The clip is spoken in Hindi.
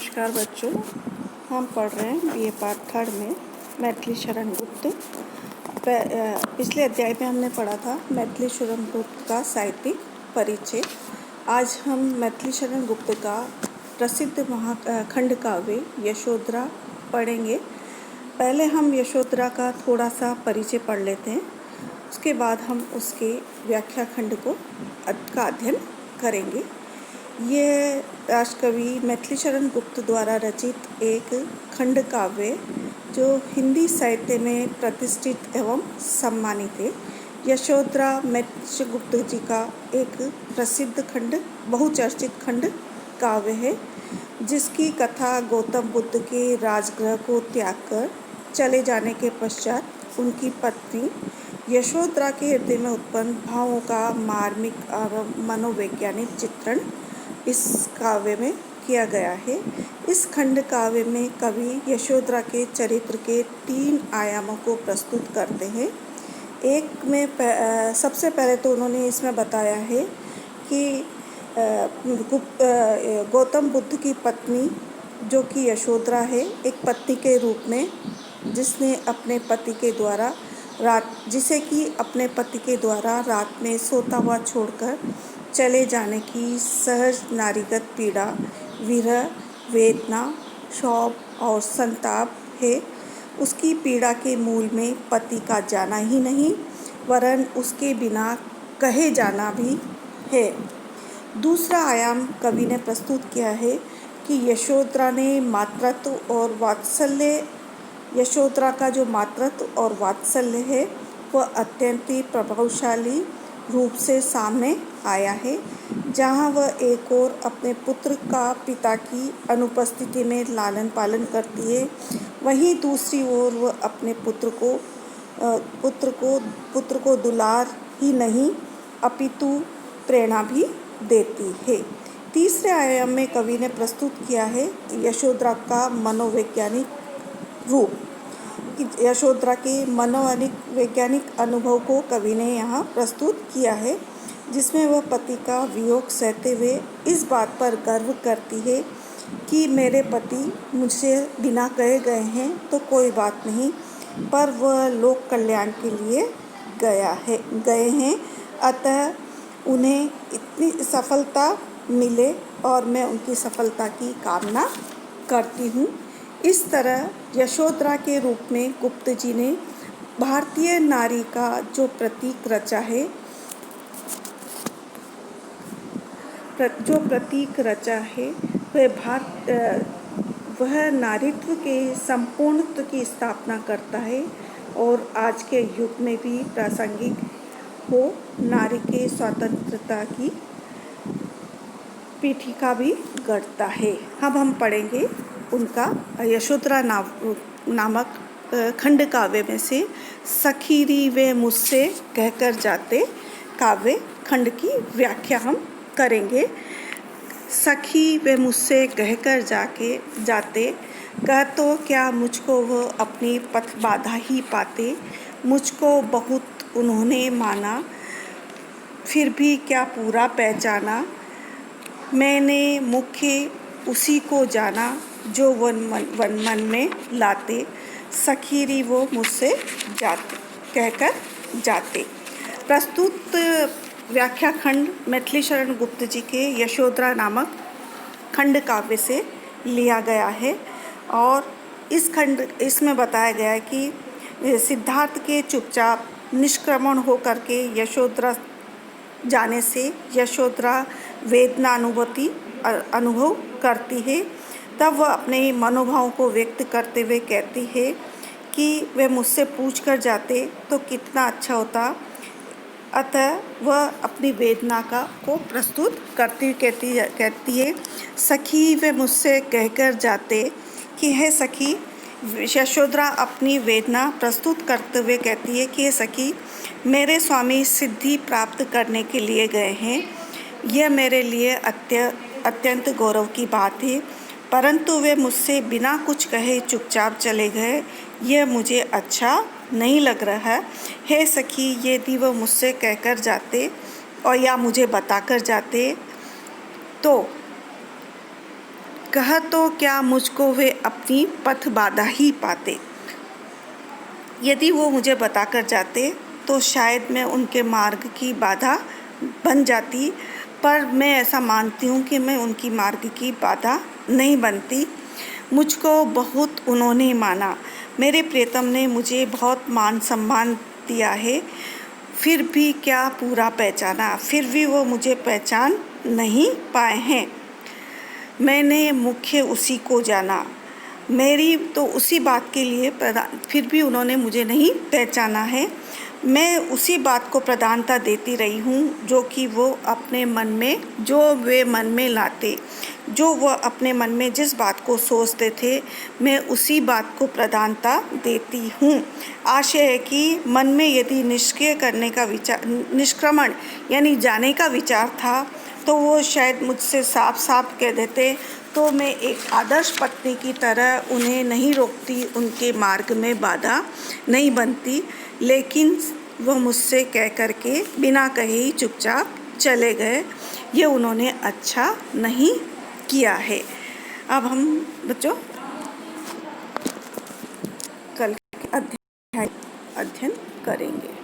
नमस्कार बच्चों, हम पढ़ रहे हैं बीए पार्ट थर्ड में मैथिली शरण गुप्त। पिछले अध्याय में हमने पढ़ा था मैथिली शरण गुप्त का साहित्यिक परिचय। आज हम मैथिली शरण गुप्त का प्रसिद्ध खंड काव्य यशोधरा पढ़ेंगे। पहले हम यशोधरा का थोड़ा सा परिचय पढ़ लेते हैं, उसके बाद हम उसके व्याख्या खंड का अध्ययन करेंगे। ये राष्ट्रकवि मैथिली शरण गुप्त द्वारा रचित एक खंड काव्य जो हिंदी साहित्य में प्रतिष्ठित एवं सम्मानित है। यशोधरा मैथिली गुप्त जी का एक प्रसिद्ध बहुचर्चित खंड काव्य है, जिसकी कथा गौतम बुद्ध के राजगृह को त्याग कर चले जाने के पश्चात उनकी पत्नी यशोधरा के हृदय में उत्पन्न भावों का मार्मिक और मनोवैज्ञानिक चित्रण इस काव्य में किया गया है। इस खंड काव्य में कवि यशोधरा के चरित्र के 3 आयामों को प्रस्तुत करते हैं। एक में सबसे पहले तो उन्होंने इसमें बताया है कि गौतम बुद्ध की पत्नी जो कि यशोधरा है, एक पत्नी के रूप में जिसे कि अपने पति के द्वारा रात में सोता हुआ छोड़कर चले जाने की सहज नारीगत पीड़ा, विरह, वेदना, क्षोभ और संताप है। उसकी पीड़ा के मूल में पति का जाना ही नहीं, वरन उसके बिना कहे जाना भी है। दूसरा आयाम कवि ने प्रस्तुत किया है कि यशोधरा का जो मातृत्व और वात्सल्य है वह अत्यंत ही प्रभावशाली रूप से सामने आया है। जहाँ वह एक ओर अपने पुत्र का पिता की अनुपस्थिति में लालन पालन करती है, वहीं दूसरी ओर वह अपने पुत्र को दुलार ही नहीं अपितु प्रेरणा भी देती है। तीसरे आयाम में कवि ने प्रस्तुत किया है यशोधरा का मनोवैज्ञानिक रूप। यशोधरा के मनोवैज्ञानिक अनुभव को कवि ने यहाँ प्रस्तुत किया है, जिसमें वह पति का वियोग सहते हुए इस बात पर गर्व करती है कि मेरे पति मुझसे बिना कहे गए हैं तो कोई बात नहीं, पर वह लोक कल्याण के लिए गए हैं, अतः उन्हें इतनी सफलता मिले और मैं उनकी सफलता की कामना करती हूँ। इस तरह यशोधरा के रूप में गुप्त जी ने भारतीय नारी का जो प्रतीक रचा है वह नारीत्व के संपूर्णत्व की स्थापना करता है और आज के युग में भी प्रासंगिक हो नारी के स्वतंत्रता की पीठिका भी गढ़ता है। अब हम पढ़ेंगे उनका यशोधरा नामक खंड काव्य में से सखीरी वे मुझसे कहकर जाते काव्य खंड की व्याख्या हम करेंगे। सखी वे मुझसे कहकर जाते, कह तो क्या मुझको वो अपनी पथ बाधा ही पाते, मुझको बहुत उन्होंने माना, फिर भी क्या पूरा पहचाना, मैंने मुख्य उसी को जाना जो वन मन में लाते, सखीरी वो मुझसे कहकर जाते। प्रस्तुत व्याख्या खंड मैथिली शरण गुप्त जी के यशोधरा नामक खंड काव्य से लिया गया है और इसमें बताया गया है कि सिद्धार्थ के चुपचाप निष्क्रमण होकर के यशोधरा जाने से यशोधरा वेदना अनुभव करती है। तब वह अपने मनोभावों को व्यक्त करते हुए कहती है कि वे मुझसे पूछ कर जाते तो कितना अच्छा होता। अतः वह अपनी वेदना को प्रस्तुत कहती है सखी वे मुझसे कहकर जाते कि हे सखी। यशोधरा अपनी वेदना प्रस्तुत करते हुए कहती है कि हे सखी, मेरे स्वामी सिद्धि प्राप्त करने के लिए गए हैं। यह मेरे लिए अत्यंत गौरव की बात है, परंतु वे मुझसे बिना कुछ कहे चुपचाप चले गए, यह मुझे अच्छा नहीं लग रहा है। हे सखी, यदि वह मुझसे कहकर जाते और या मुझे बताकर जाते तो कह तो क्या मुझको वे अपनी पथ बाधा ही पाते। यदि वो मुझे बताकर जाते तो शायद मैं उनके मार्ग की बाधा बन जाती, पर मैं ऐसा मानती हूँ कि मैं उनकी मार्ग की बाधा नहीं बनती। मुझको बहुत उन्होंने माना, मेरे प्रियतम ने मुझे बहुत मान सम्मान दिया है, फिर भी क्या पूरा पहचाना, फिर भी वो मुझे पहचान नहीं पाए हैं। मैंने मुख्य उसी को जाना, मेरी तो उसी बात के लिए फिर भी उन्होंने मुझे नहीं पहचाना है। मैं उसी बात को प्रधानता देती रही हूँ जो कि वो अपने मन में, जो वे मन में लाते, जो वह अपने मन में जिस बात को सोचते थे, मैं उसी बात को प्रधानता देती हूँ। आशय है कि मन में यदि निष्क्रिय करने का विचार, निष्क्रमण यानी जाने का विचार था, तो वो शायद मुझसे साफ साफ कह देते, तो मैं एक आदर्श पत्नी की तरह उन्हें नहीं रोकती, उनके मार्ग में बाधा नहीं बनती। लेकिन वह मुझसे कह कर के बिना कहे ही चुपचाप चले गए। ये उन्होंने अच्छा नहीं किया है। अब हम बच्चों कल अध्ययन करेंगे।